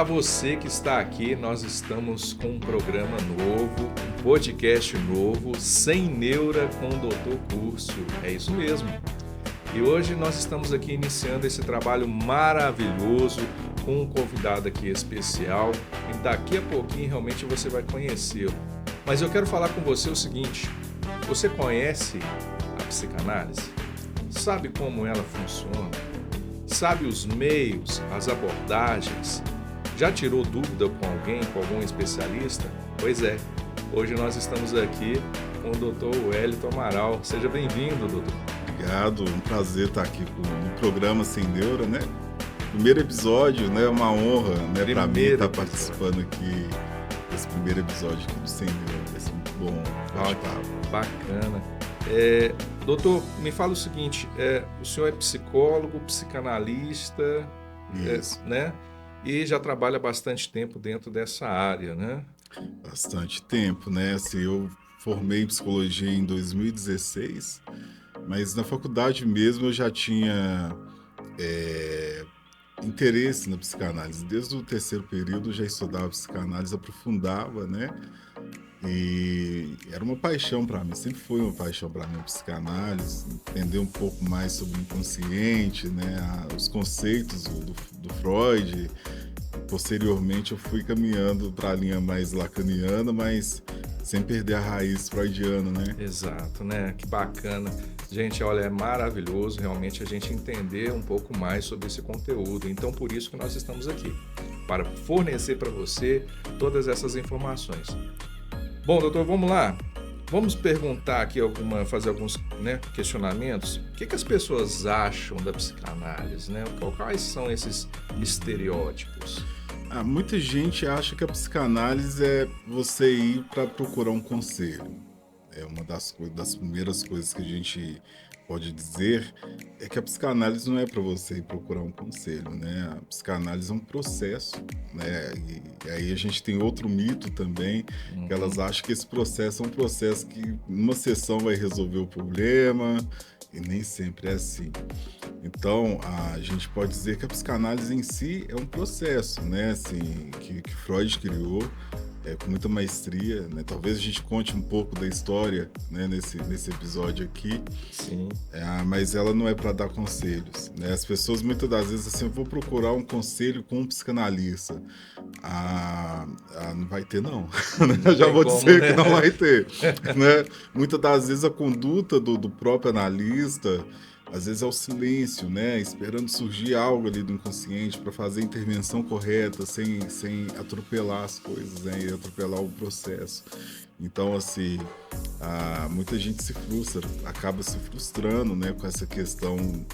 Olá, você que está aqui, nós estamos com um programa novo, um podcast novo, Sem Neura com o Dr. Curcio. É isso mesmo. E hoje nós estamos aqui iniciando esse trabalho maravilhoso com um convidado aqui especial e daqui a pouquinho realmente você vai conhecê-lo. Mas eu quero falar com você o seguinte, você conhece a psicanálise? Sabe como ela funciona? Sabe os meios, as abordagens? Já tirou dúvida com alguém, com algum especialista? Pois é, hoje nós estamos aqui com o Dr. Wellington Amaral. Seja bem-vindo, doutor. Obrigado, um prazer estar aqui no programa Sem Neura, né? Primeiro episódio, né? Uma honra, né, para mim estar participando aqui desse primeiro episódio aqui do Sem Neura. Vai ser muito bom. Bacana. Doutor, me fala o seguinte, o senhor é psicólogo, psicanalista, né? E já trabalha bastante tempo dentro dessa área, né? Bastante tempo, né? Assim, eu formei em psicologia em 2016, mas na faculdade mesmo eu já tinha interesse na psicanálise. Desde o terceiro período eu já estudava psicanálise, aprofundava, né? E era uma paixão para mim, sempre foi uma paixão para mim a psicanálise, entender um pouco mais sobre o inconsciente, né, os conceitos do Freud. Posteriormente eu fui caminhando para a linha mais lacaniana, mas sem perder a raiz freudiana, né? Exato, né? Que bacana. Gente, olha, é maravilhoso realmente a gente entender um pouco mais sobre esse conteúdo. Então, por isso que nós estamos aqui, para fornecer para você todas essas informações. Bom, doutor, vamos lá. Vamos perguntar aqui, fazer alguns questionamentos. O que as pessoas acham da psicanálise, né? Quais são esses estereótipos? Muita gente acha que a psicanálise é você ir para procurar um conselho. É uma das primeiras coisas que a gente pode dizer é que a psicanálise não é para você ir procurar um conselho, né? A psicanálise é um processo, né? E aí a gente tem outro mito também, que elas acham que esse processo é um processo que numa sessão vai resolver o problema, e nem sempre é assim. Então, a gente pode dizer que a psicanálise em si é um processo, né? Assim, que Freud criou, com muita maestria, né? Talvez a gente conte um pouco da história, né, nesse episódio aqui. Sim. Mas ela não é para dar conselhos, né? As pessoas muitas das vezes assim, eu vou procurar um conselho com um psicanalista. Não vai ter não. Já vou dizer que não vai ter, né? Muitas das vezes a conduta do próprio analista, às vezes é o silêncio, né? Esperando surgir algo ali do inconsciente para fazer a intervenção correta, sem atropelar as coisas, né? E atropelar o processo. Então, assim, muita gente se frustra, acaba se frustrando, né? Com essa questão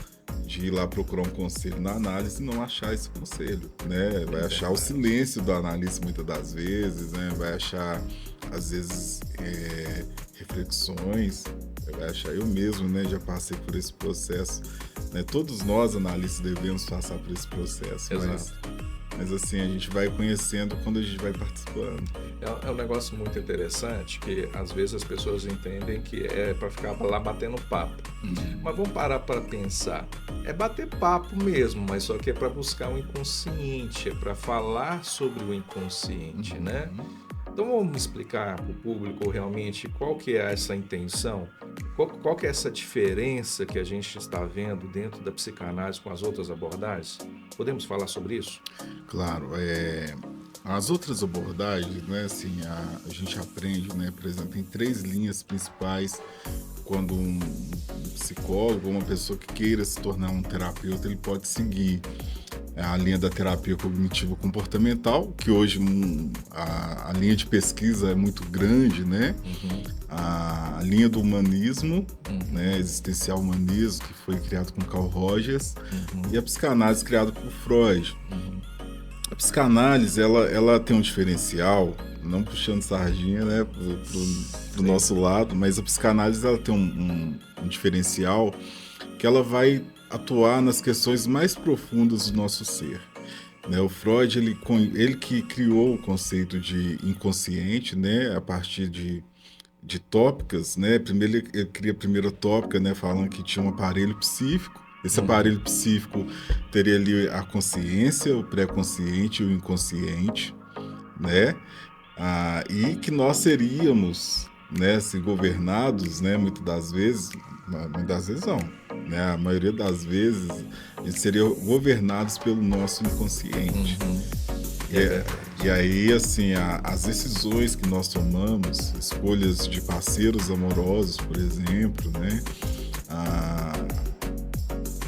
de ir lá procurar um conselho na análise e não achar esse conselho, né? Vai achar o silêncio do analista muitas das vezes, né? Vai achar, às vezes, reflexões. Vai achar, eu mesmo, né, já passei por esse processo, né? Todos nós analistas devemos passar por esse processo, mas assim, a gente vai conhecendo quando a gente vai participando. É um negócio muito interessante que às vezes as pessoas entendem que é para ficar lá batendo papo. Mas vamos parar para pensar. É bater papo mesmo, mas só que é para buscar o inconsciente, é para falar sobre o inconsciente, né? Então vamos explicar para o público realmente qual que é essa intenção, qual que é essa diferença que a gente está vendo dentro da psicanálise com as outras abordagens? Podemos falar sobre isso? Claro, as outras abordagens, né, assim, a gente aprende, né, por exemplo, tem 3 linhas principais quando um psicólogo, uma pessoa que queira se tornar um terapeuta, ele pode seguir a linha da terapia cognitivo-comportamental, que hoje a linha de pesquisa é muito grande, né? A linha do humanismo, né? Existencial humanismo, que foi criado com Carl Rogers, e a psicanálise criada por Freud. A psicanálise, ela tem um diferencial, não puxando sardinha, né, pro nosso lado, mas a psicanálise ela tem um diferencial que ela vai atuar nas questões mais profundas do nosso ser. Né? O Freud, ele que criou o conceito de inconsciente, né, a partir de tópicas, né? Primeiro ele cria a primeira tópica, né, falando que tinha um aparelho psíquico, Esse aparelho psíquico teria ali a consciência, o pré-consciente e o inconsciente, né? E que nós seríamos, né, se governados, né, muitas das vezes não, né? A maioria das vezes a gente seria governados pelo nosso inconsciente. E aí, assim, as decisões que nós tomamos, escolhas de parceiros amorosos, por exemplo, né?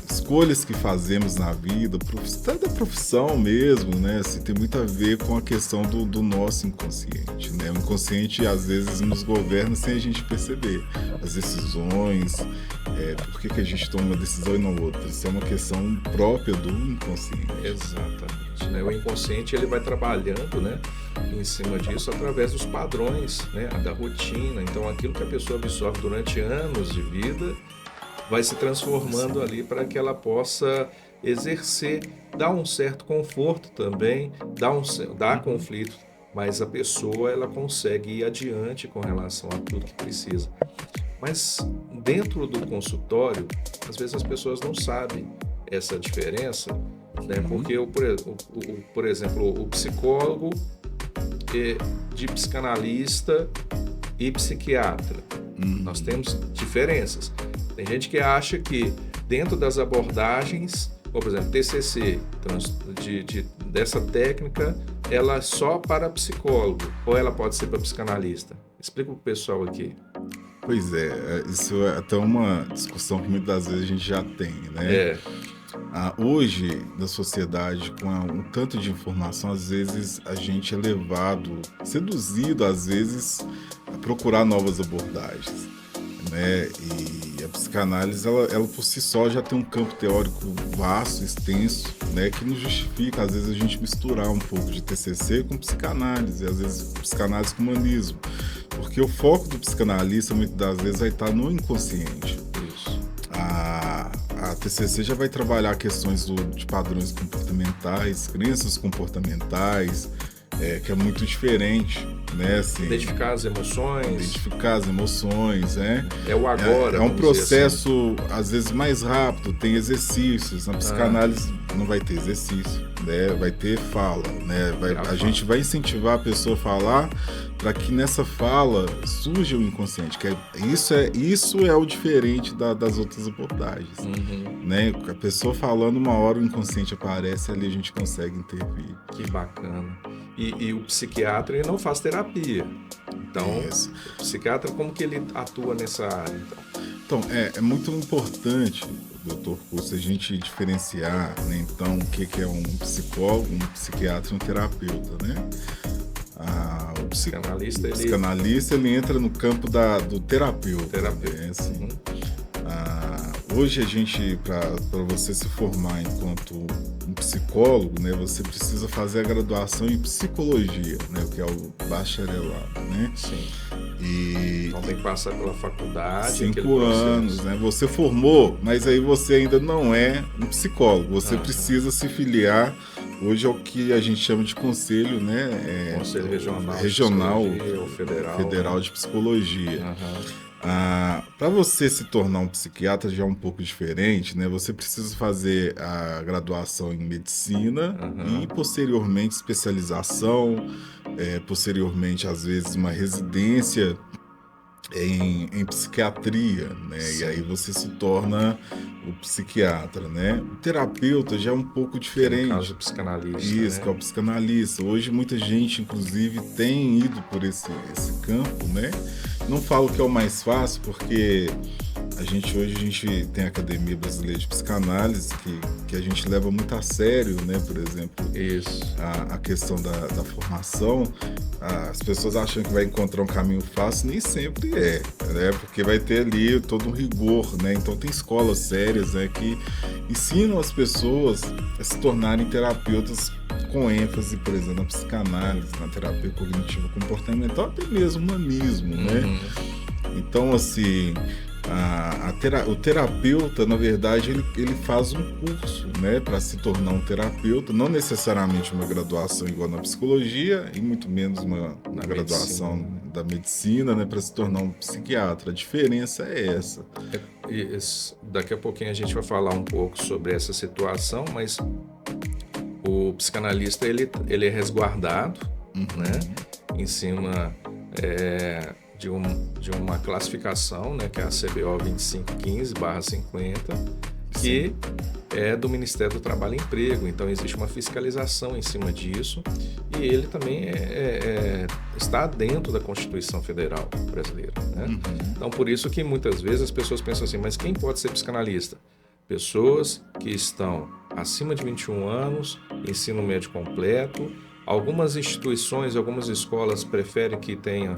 Escolhas que fazemos na vida, até da profissão mesmo, né? Assim, tem muito a ver com a questão do nosso inconsciente, né? O inconsciente, às vezes, nos governa sem a gente perceber. As decisões, por que a gente toma uma decisão e não outra? Isso é uma questão própria do inconsciente. Exatamente, né? O inconsciente, ele vai trabalhando, né, em cima disso através dos padrões, né, da rotina. Então, aquilo que a pessoa absorve durante anos de vida vai se transformando ali para que ela possa exercer, dar um certo conforto também, dá conflito, mas a pessoa ela consegue ir adiante com relação a tudo que precisa. Mas dentro do consultório, às vezes as pessoas não sabem essa diferença, né? Porque, por exemplo, o psicólogo de psicanalista e psiquiatra, nós temos diferenças. Tem gente que acha que dentro das abordagens, por exemplo, TCC, dessa técnica, ela é só para psicólogo ou ela pode ser para psicanalista? Explica para o pessoal aqui. Pois isso é até uma discussão que muitas das vezes a gente já tem, né? Hoje, na sociedade, com um tanto de informação, às vezes a gente é seduzido, às vezes, a procurar novas abordagens, né? E a psicanálise, ela por si só já tem um campo teórico vasto, extenso, né? Que não justifica, às vezes, a gente misturar um pouco de TCC com psicanálise, às vezes psicanálise com humanismo. Porque o foco do psicanalista, muitas das vezes, vai estar no inconsciente. Isso. A TCC já vai trabalhar questões de padrões comportamentais, crenças comportamentais, que é muito diferente, né? Assim, identificar as emoções, né? É o agora. É um processo, assim, às vezes, mais rápido, tem exercícios. Na psicanálise não vai ter exercício, né? Vai ter fala, né? A gente vai incentivar a pessoa a falar para que nessa fala surja o inconsciente, que isso é o diferente das outras abordagens, né? A pessoa falando, uma hora o inconsciente aparece, ali a gente consegue intervir. Que bacana. E o psiquiatra, ele não faz terapia. Então, o psiquiatra, como que ele atua nessa área? Então, é muito importante, doutor Curso, a gente diferenciar, né, então, o que é um psicólogo, um psiquiatra e um terapeuta, né? O psicanalista, ele entra no campo do terapeuta. Né? Assim, hoje a gente, para você se formar enquanto um psicólogo, né, você precisa fazer a graduação em psicologia, né, que é o bacharelado, né? Sim. Então tem que passar pela faculdade. 5 anos, né? Você formou, mas aí você ainda não é um psicólogo. Você precisa se filiar. Hoje é o que a gente chama de conselho, né? Conselho regional ou federal de psicologia. Para você se tornar um psiquiatra já é um pouco diferente, né? Você precisa fazer a graduação em medicina e posteriormente especialização, posteriormente às vezes uma residência em psiquiatria, né? E aí você se torna o psiquiatra, né? O terapeuta já é um pouco diferente. No caso do psicanalista. Isso, né? Que é o psicanalista. Hoje muita gente, inclusive, tem ido por esse campo, né? Não falo que é o mais fácil, porque hoje a gente tem a Academia Brasileira de Psicanálise, que a gente leva muito a sério, né? Por exemplo, a questão da formação. As pessoas acham que vai encontrar um caminho fácil, nem sempre né? Porque vai ter ali todo um rigor, né? Então tem escolas sérias, né, que ensinam as pessoas a se tornarem terapeutas com ênfase, por exemplo, na psicanálise, na terapia cognitiva comportamental, até mesmo humanismo, né? Então, assim, o terapeuta, na verdade, ele faz um curso, né, para se tornar um terapeuta, não necessariamente uma graduação igual na psicologia e muito menos uma graduação da medicina, né, para se tornar um psiquiatra. A diferença é essa. daqui a pouquinho a gente vai falar um pouco sobre essa situação, mas o psicanalista ele é resguardado, né, em cima de uma classificação, né, que é a CBO 2515/50, que é do Ministério do Trabalho e Emprego. Então existe uma fiscalização em cima disso e ele também está dentro da Constituição Federal brasileira, né? Então por isso que muitas vezes as pessoas pensam assim, mas quem pode ser psicanalista? Pessoas que estão acima de 21 anos, ensino médio completo. Algumas instituições, algumas escolas preferem que tenha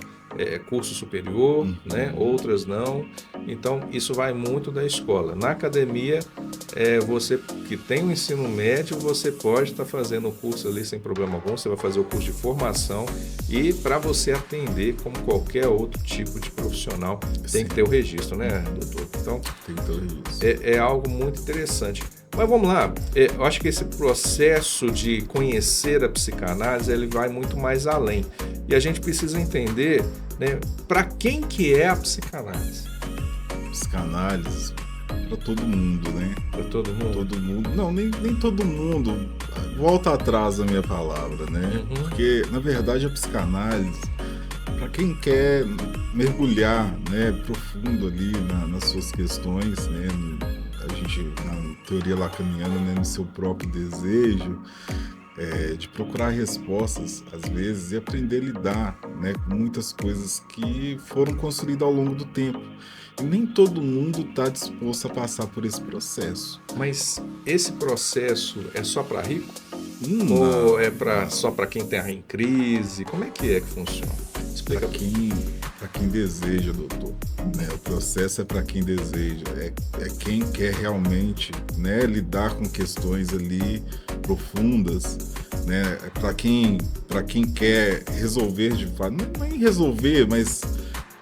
curso superior, né? Outras não. Então, isso vai muito da escola. Na academia, você que tem o ensino médio, você pode estar fazendo o curso ali sem problema algum. Você vai fazer o curso de formação e para você atender como qualquer outro tipo de profissional, tem que ter o registro, né, doutor? Então, tem que ter o registro. É algo muito interessante. Mas vamos lá, eu acho que esse processo de conhecer a psicanálise, ele vai muito mais além. E a gente precisa entender, né, para quem que é a psicanálise? Psicanálise para todo mundo, né? Para todo mundo? Todo mundo. Não, nem todo mundo. Volta atrás a minha palavra, né? Porque, na verdade, a psicanálise, para quem quer mergulhar, né, profundo ali nas suas questões, né? A gente, na teoria lacaniana, né, no seu próprio desejo, de procurar respostas, às vezes, e aprender a lidar, né, com muitas coisas que foram construídas ao longo do tempo. E nem todo mundo está disposto a passar por esse processo. Mas esse processo é só para rico? Não. Ou é só para quem está em crise? Como é que funciona? Explica Para quem deseja, doutor. Né? O processo é para quem deseja. É quem quer realmente, né, lidar com questões ali profundas. Né? É para quem quer resolver de fato. Não é resolver, mas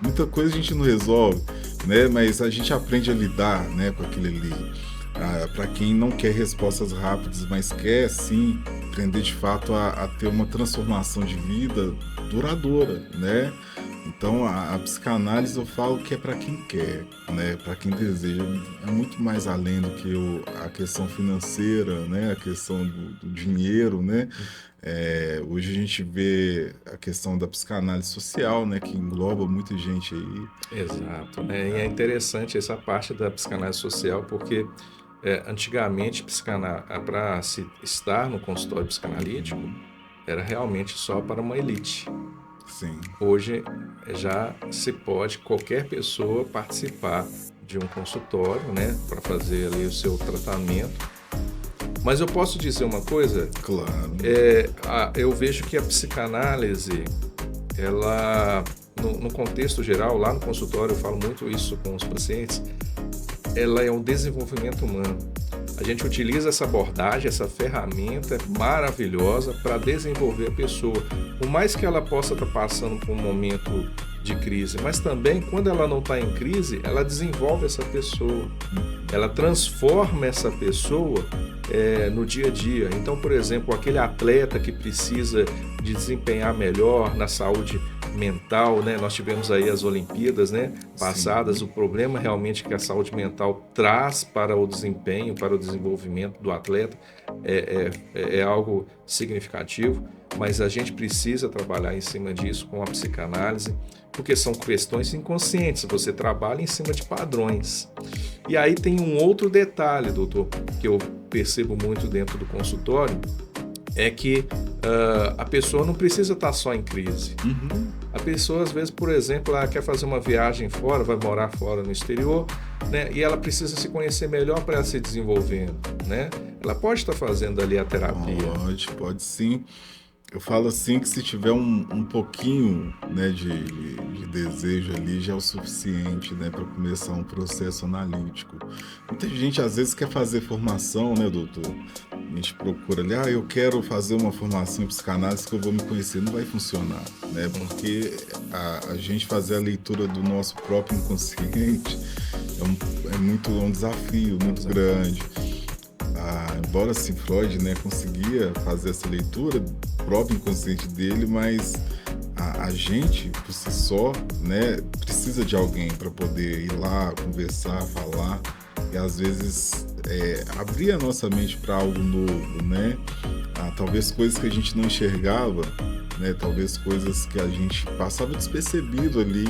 muita coisa a gente não resolve. Né? Mas a gente aprende a lidar, né, com aquilo ali. Para quem não quer respostas rápidas, mas quer sim aprender de fato a ter uma transformação de vida duradoura, né? Então a psicanálise eu falo que é para quem quer, né? Para quem deseja, é muito mais além do que a questão financeira, né? A questão do dinheiro, né? Hoje a gente vê a questão da psicanálise social, né? Que engloba muita gente aí. Exato, né? E é interessante essa parte da psicanálise social porque antigamente para se estar no consultório psicanalítico era realmente só para uma elite. Sim. Hoje já se pode qualquer pessoa participar de um consultório, né, para fazer ali o seu tratamento. Mas eu posso dizer uma coisa? Claro. Eu vejo que a psicanálise, ela, no contexto geral, lá no consultório eu falo muito isso com os pacientes, ela é um desenvolvimento humano. A gente utiliza essa abordagem, essa ferramenta maravilhosa para desenvolver a pessoa. Por mais que ela possa estar passando por um momento de crise, mas também quando ela não está em crise, ela desenvolve essa pessoa. Ela transforma essa pessoa no dia a dia. Então, por exemplo, aquele atleta que precisa de desempenhar melhor na saúde mental, né? Nós tivemos aí as Olimpíadas, né, passadas. Sim. O problema realmente que a saúde mental traz para o desempenho, para o desenvolvimento do atleta é algo significativo, mas a gente precisa trabalhar em cima disso com a psicanálise, porque são questões inconscientes, você trabalha em cima de padrões. E aí tem um outro detalhe, doutor, que eu percebo muito dentro do consultório, é que a pessoa não precisa estar só em crise. A pessoa, às vezes, por exemplo, ela quer fazer uma viagem fora, vai morar fora no exterior, né? E ela precisa se conhecer melhor para ela se desenvolvendo, né? Ela pode estar fazendo ali a terapia. Pode sim. Eu falo assim que se tiver um pouquinho, né, de desejo ali já é o suficiente, né, para começar um processo analítico. Muita gente às vezes quer fazer formação, né, doutor? A gente procura ali, eu quero fazer uma formação em psicanálise que eu vou me conhecer. Não vai funcionar, né? Porque a gente fazer a leitura do nosso próprio inconsciente é um desafio muito grande. Embora assim, Freud, né, conseguia fazer essa leitura do próprio inconsciente dele, mas a gente, por si só, né, precisa de alguém para poder ir lá, conversar, falar, e às vezes abrir a nossa mente para algo novo, né? Talvez coisas que a gente não enxergava, né? Talvez coisas que a gente passava despercebido ali,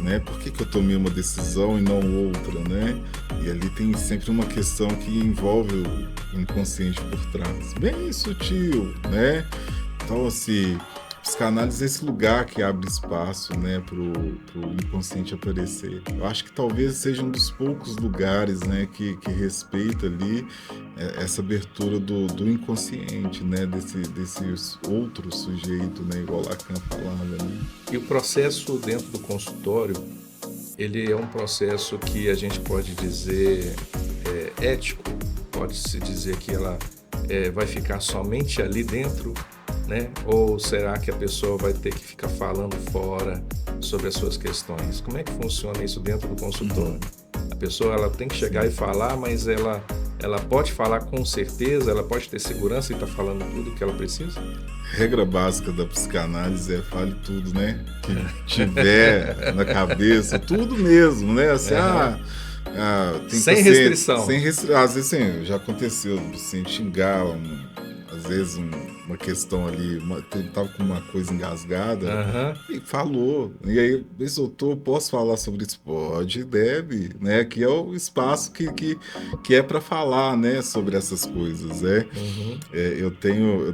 né? Por que eu tomei uma decisão e não outra, né? E ali tem sempre uma questão que envolve o inconsciente por trás, bem sutil, né? Então, assim, psicanálise é esse lugar que abre espaço, né, pro inconsciente aparecer. Eu acho que talvez seja um dos poucos lugares, né, que respeita ali essa abertura do inconsciente, né, desse outro sujeito, né, igual Lacan falava, né? E o processo dentro do consultório, ele é um processo que a gente pode dizer ético, pode-se dizer que ela vai ficar somente ali dentro, né? Ou será que a pessoa vai ter que ficar falando fora sobre as suas questões? Como é que funciona isso dentro do consultório? A pessoa ela tem que chegar e falar, mas ela pode falar com certeza, ela pode ter segurança e estar falando tudo o que ela precisa? Regra básica da psicanálise é fale tudo, né? Que tiver na cabeça, tudo mesmo, né? Assim, tem sem restrição. Às vezes, assim, já aconteceu, assim, xingar, às vezes uma questão ali, ele tava com uma coisa engasgada e falou. E aí ele soltou, posso falar sobre isso? Pode, deve, né? Que é o espaço que é para falar, né? Sobre essas coisas, né? Eu tenho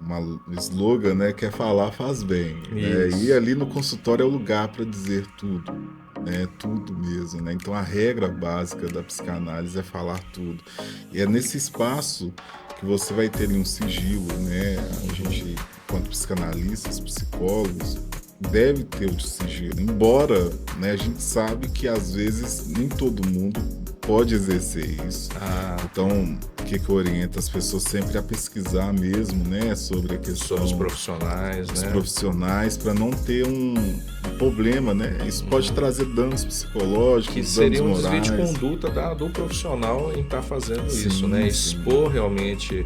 uma slogan, né? Que é falar faz bem, né? E ali no consultório é o lugar para dizer tudo, né? Tudo mesmo, né? Então a regra básica da psicanálise é falar tudo. E é nesse espaço que você vai ter ali um sigilo, né? A gente, enquanto psicanalistas, psicólogos, deve ter o sigilo, embora, né, a gente sabe que às vezes nem todo mundo pode exercer isso. Então, o que orienta as pessoas sempre a pesquisar mesmo, né, sobre a questão sobre os profissionais, né? Profissionais, para não ter um problema, né? Isso pode trazer danos psicológicos, que danos seria um morais. desvio de conduta do profissional em estar fazendo isso, né? Expor realmente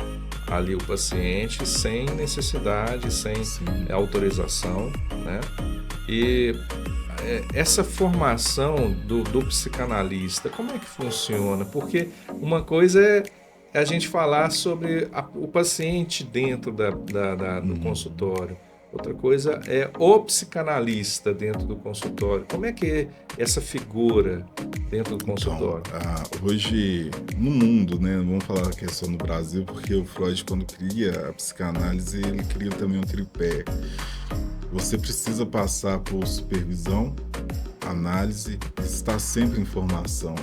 ali o paciente sem necessidade, sem autorização, né? E essa formação do psicanalista, como é que funciona? Porque uma coisa é a gente falar sobre o paciente dentro do consultório. Outra coisa é o psicanalista dentro do consultório. Como é que é essa figura dentro do consultório? Então, hoje, no mundo, né? Vamos falar que é só no Brasil, porque o Freud, quando cria a psicanálise, ele cria também um tripé. Você precisa passar por supervisão, análise e estar sempre em formação.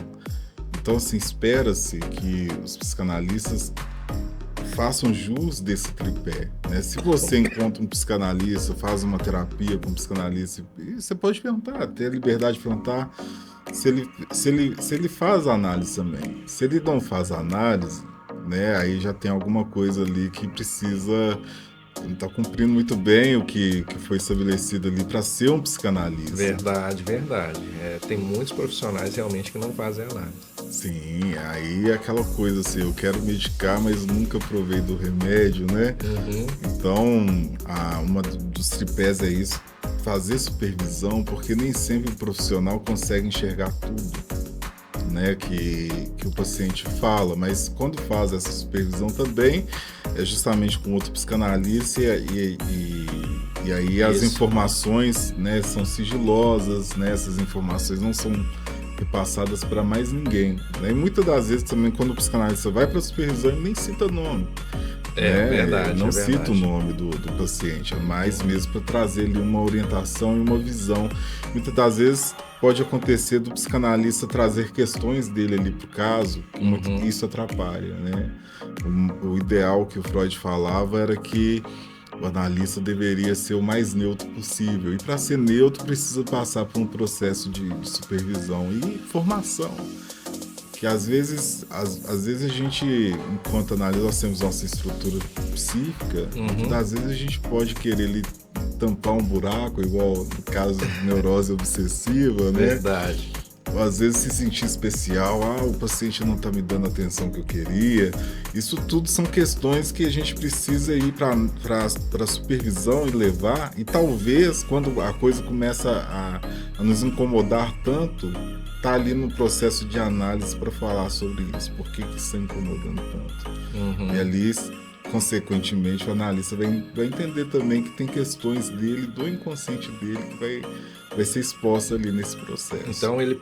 Então, assim, espera-se que os psicanalistas façam jus desse tripé, né? Se você encontra um psicanalista, faz uma terapia com um psicanalista, você pode perguntar, ter a liberdade de perguntar se ele faz análise também. Se ele não faz análise, né, aí já tem alguma coisa ali que precisa... Ele está cumprindo muito bem o que foi estabelecido ali para ser um psicanalista. Verdade. Tem muitos profissionais realmente que não fazem análise. Sim, aí é aquela coisa assim, eu quero medicar, mas nunca provei do remédio, né? Então, uma dos tripés é isso, fazer supervisão, porque nem sempre o profissional consegue enxergar tudo, né, que o paciente fala, mas quando faz essa supervisão também é justamente com outro psicanalista e aí as informações, né, são sigilosas, né, essas informações não são repassadas para mais ninguém, né? E muitas das vezes também quando o psicanalista vai para a supervisão ele nem cita nome. Verdade. Não cita o nome do paciente, é mais mesmo para trazer ali uma orientação e uma visão. Muitas das vezes pode acontecer do psicanalista trazer questões dele ali para o caso, que isso atrapalha, né? O ideal que o Freud falava era que o analista deveria ser o mais neutro possível. E para ser neutro precisa passar por um processo de supervisão e formação. Que às vezes a gente, enquanto analisa, nós temos nossa estrutura psíquica, às vezes a gente pode querer ali tampar um buraco, igual no caso de neurose obsessiva, né? Verdade. às vezes se sentir especial, o paciente não está me dando a atenção que eu queria. Isso tudo são questões que a gente precisa ir para a supervisão e levar, e talvez quando a coisa começa a nos incomodar tanto, tá ali no processo de análise para falar sobre isso, por que isso está incomodando tanto. E ali, consequentemente, o analista vai entender também que tem questões dele, do inconsciente dele, que vai ser exposta ali nesse processo. Então ele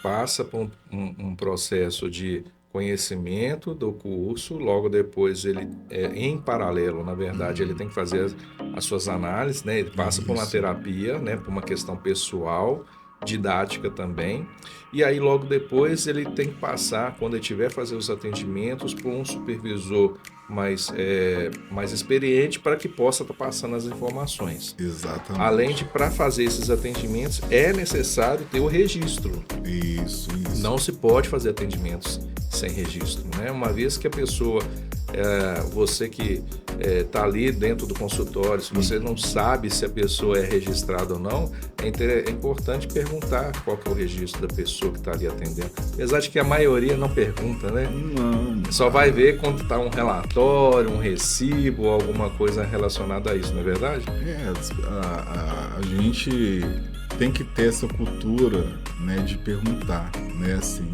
passa por um processo de conhecimento do curso, logo depois ele, em paralelo, na verdade, ele tem que fazer as suas análises, né? Ele passa por uma terapia, né? Por uma questão pessoal, didática também, e aí logo depois ele tem que passar, quando ele tiver fazer os atendimentos, por um supervisor mais experiente para que possa estar passando as informações. Exatamente. Além de, para fazer esses atendimentos, é necessário ter o registro. Isso. Não se pode fazer atendimentos sem registro, né? Uma vez que a pessoa, você que está ali dentro do consultório, se você não sabe se a pessoa é registrada ou não, é importante perguntar qual que é o registro da pessoa que está ali atendendo. Apesar de que a maioria não pergunta, né? Não. Só vai ver quando está um relatório, um recibo, alguma coisa relacionada a isso, não é verdade? A gente tem que ter essa cultura, né, de perguntar, né, assim.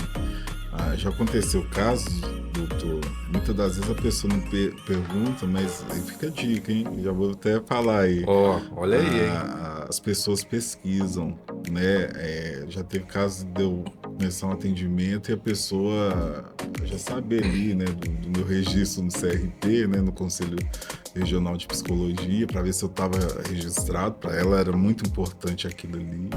Já aconteceu casos, doutor, muitas das vezes a pessoa não pergunta, mas aí fica a dica, hein? Já vou até falar aí. Olha aí, hein? As pessoas pesquisam, né? Já teve casos de eu começar um atendimento e a pessoa já sabe ali, né, do meu registro no CRP, né, no Conselho Regional de Psicologia, para ver se eu estava registrado. Para ela era muito importante aquilo ali,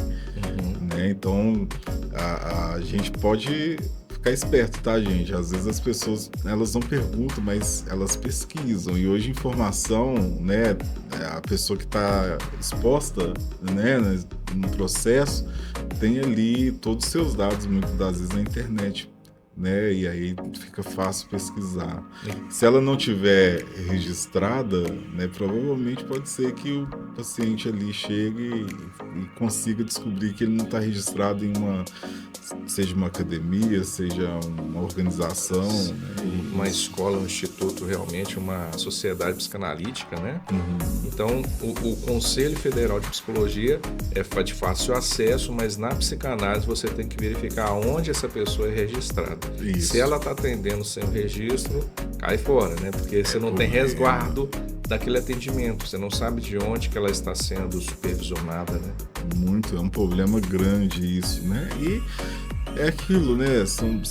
né? Então a gente pode ficar esperto, tá, gente? Às vezes as pessoas, elas não perguntam, mas elas pesquisam. E hoje informação, né, a pessoa que está exposta, né, no processo, tem ali todos os seus dados, muitas das vezes na internet, né? E aí fica fácil pesquisar. Se ela não tiver registrada, né, provavelmente pode ser que o paciente ali chegue e consiga descobrir que ele não está registrado em seja uma academia, seja uma organização, né? Uma escola, um instituto, realmente uma sociedade psicanalítica, né? Então, o Conselho Federal de Psicologia é de fácil acesso, mas na psicanálise você tem que verificar onde essa pessoa é registrada. Isso. Se ela está atendendo sem o registro, cai fora, né? Porque você não tem resguardo daquele atendimento, você não sabe de onde que ela está sendo supervisionada, né? É um problema grande isso, né? E é aquilo, né? São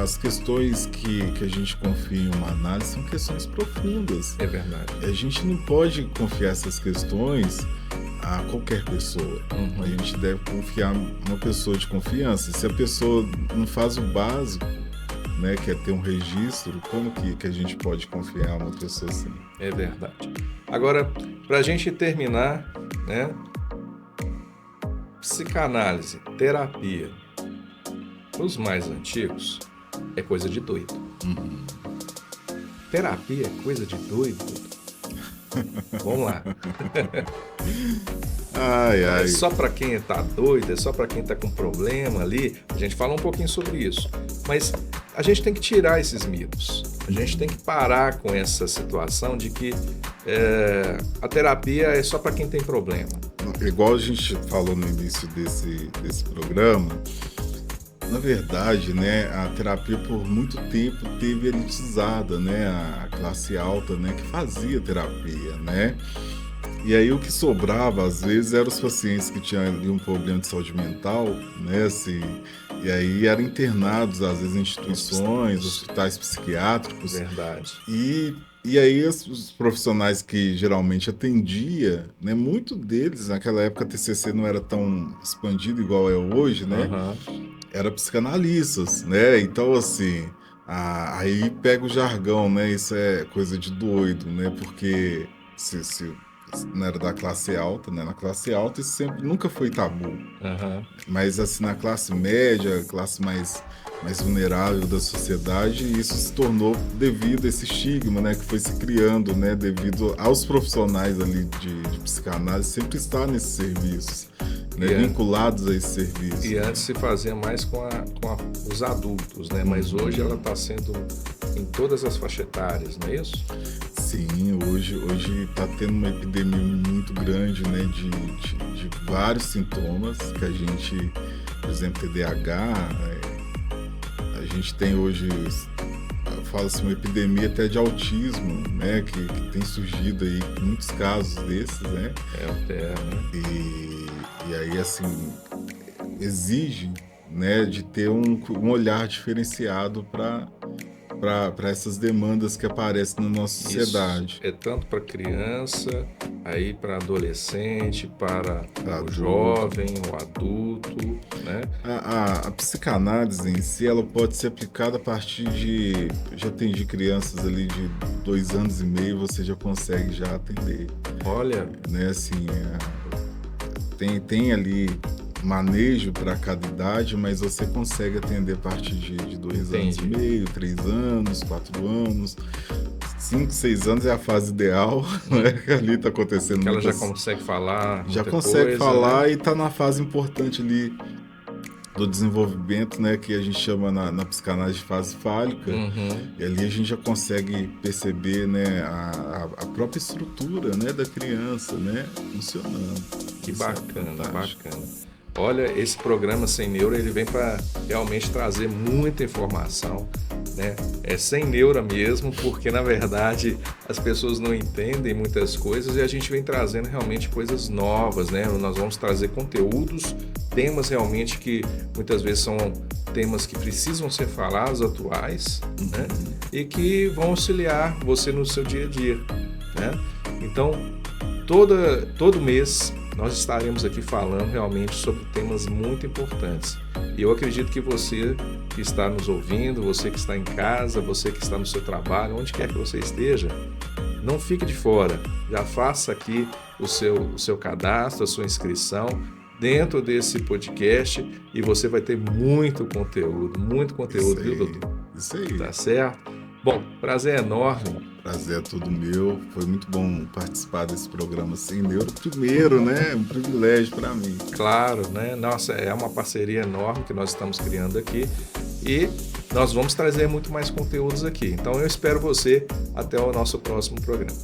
as questões que a gente confia em uma análise, são questões profundas. É verdade. A gente não pode confiar essas questões a qualquer pessoa. A gente deve confiar uma pessoa de confiança. Se a pessoa não faz o básico, né, que é ter um registro, como que a gente pode confiar uma pessoa assim? É verdade. Agora, para a gente terminar, né? Psicanálise, terapia, os mais antigos, é coisa de doido. Terapia é coisa de doido? Vamos lá. É só para quem está doido, é só para quem está com problema ali. A gente fala um pouquinho sobre isso. Mas a gente tem que tirar esses mitos. A gente tem que parar com essa situação de que a terapia é só para quem tem problema. Igual a gente falou no início desse programa, na verdade, né, a terapia por muito tempo teve elitizada, né, a classe alta, né, que fazia terapia, né? E aí o que sobrava, às vezes, eram os pacientes que tinham um problema de saúde mental, né, assim, e aí eram internados, às vezes, em instituições, hospitais psiquiátricos. Verdade. E aí os profissionais que geralmente atendia, né, muito deles, naquela época a TCC não era tão expandido igual é hoje, né, eram psicanalistas, né, então assim, aí pega o jargão, né, isso é coisa de doido, né, porque se não era da classe alta, né, na classe alta isso sempre, nunca foi tabu, mas assim, na classe média, classe mais vulnerável da sociedade, isso se tornou devido a esse estigma, né, que foi se criando, né, devido aos profissionais ali de psicanálise sempre estar nesses serviços. né, vinculados a esse serviço. E antes se fazia mais com os adultos, né? Mas hoje ela está sendo em todas as faixas etárias, não é isso? Sim, hoje está tendo uma epidemia muito grande, né, de vários sintomas que a gente, por exemplo, TDAH, a gente tem hoje, fala-se uma epidemia até de autismo, né, que tem surgido aí muitos casos desses, né? Né? E aí, assim, exige, né, de ter um olhar diferenciado para essas demandas que aparecem na nossa sociedade. Isso é tanto para criança, aí para adolescente, para o Adulto. jovem, o adulto, né? A psicanálise em si, ela pode ser aplicada a partir de... Já atendi crianças ali de 2 anos e meio, você já consegue já atender. Olha, né, assim, tem ali manejo para cada idade, mas você consegue atender a partir de 2 anos e meio, 3 anos, 4 anos, 5, 6 anos é a fase ideal, né? Que ali está acontecendo. Que ela já consegue falar, já consegue coisa, falar, né? E está na fase importante ali do desenvolvimento, né, que a gente chama na psicanálise de fase fálica. E ali a gente já consegue perceber, né, a própria estrutura, né, da criança, né, funcionando. Que bacana, bacana. Olha, esse programa Sem Neura, ele vem para realmente trazer muita informação, né? É sem neura mesmo, porque na verdade as pessoas não entendem muitas coisas e a gente vem trazendo realmente coisas novas, né? Nós vamos trazer conteúdos, temas realmente que muitas vezes são temas que precisam ser falados, atuais, né? E que vão auxiliar você no seu dia a dia, né? Então, todo mês nós estaremos aqui falando realmente sobre temas muito importantes. E eu acredito que você que está nos ouvindo, você que está em casa, você que está no seu trabalho, onde quer que você esteja, não fique de fora. Já faça aqui o seu cadastro, a sua inscrição dentro desse podcast e você vai ter muito conteúdo, viu, doutor? Isso aí. Tá certo? Bom, prazer enorme. Prazer é todo meu. Foi muito bom participar desse programa Sem Neura. Primeiro, né? Um privilégio para mim. Claro, né? Nossa, é uma parceria enorme que nós estamos criando aqui e nós vamos trazer muito mais conteúdos aqui. Então eu espero você até o nosso próximo programa.